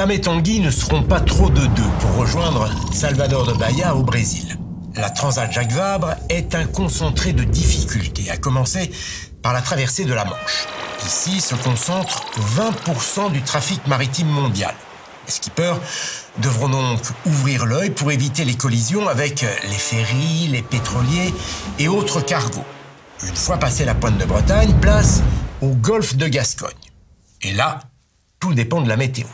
Sam et Tanguy ne seront pas trop de deux pour rejoindre Salvador de Bahia au Brésil. La Transat Jacques Vabre est un concentré de difficultés, à commencer par la traversée de la Manche. Ici se concentre 20% du trafic maritime mondial. Les skippers devront donc ouvrir l'œil pour éviter les collisions avec les ferries, les pétroliers et autres cargos. Une fois passé la pointe de Bretagne, place au golfe de Gascogne. Et là, tout dépend de la météo.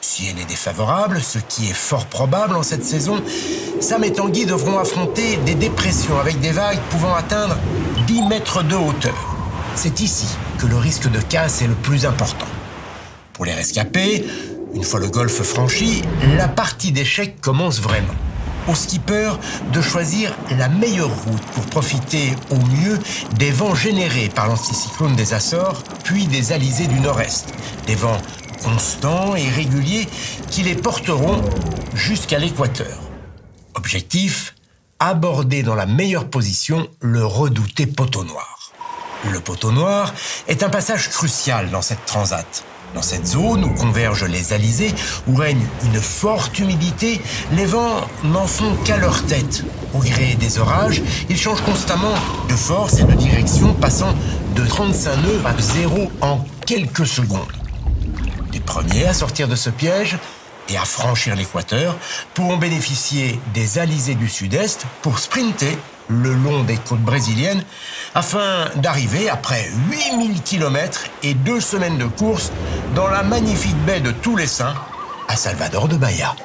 Si elle est défavorable, ce qui est fort probable en cette saison, Sam et Tanguy devront affronter des dépressions avec des vagues pouvant atteindre 10 mètres de hauteur. C'est ici que le risque de casse est le plus important. Pour les rescapés, une fois le golfe franchi, la partie d'échec commence vraiment. Au skipper de choisir la meilleure route pour profiter au mieux des vents générés par l'anticyclone des Açores, puis des alizés du nord-est. Des vents constants et réguliers qui les porteront jusqu'à l'équateur. Objectif, aborder dans la meilleure position le redouté poteau noir. Le poteau noir est un passage crucial dans cette transat. Dans cette zone où convergent les alizés, où règne une forte humidité, les vents n'en font qu'à leur tête. Au gré des orages, ils changent constamment de force et de direction, passant de 35 nœuds à 0 en quelques secondes. Les premiers à sortir de ce piège et à franchir l'équateur pourront bénéficier des alizés du sud-est pour sprinter le long des côtes brésiliennes afin d'arriver après 8000 km et 2 semaines de course dans la magnifique baie de Tous les Saints à Salvador de Bahia.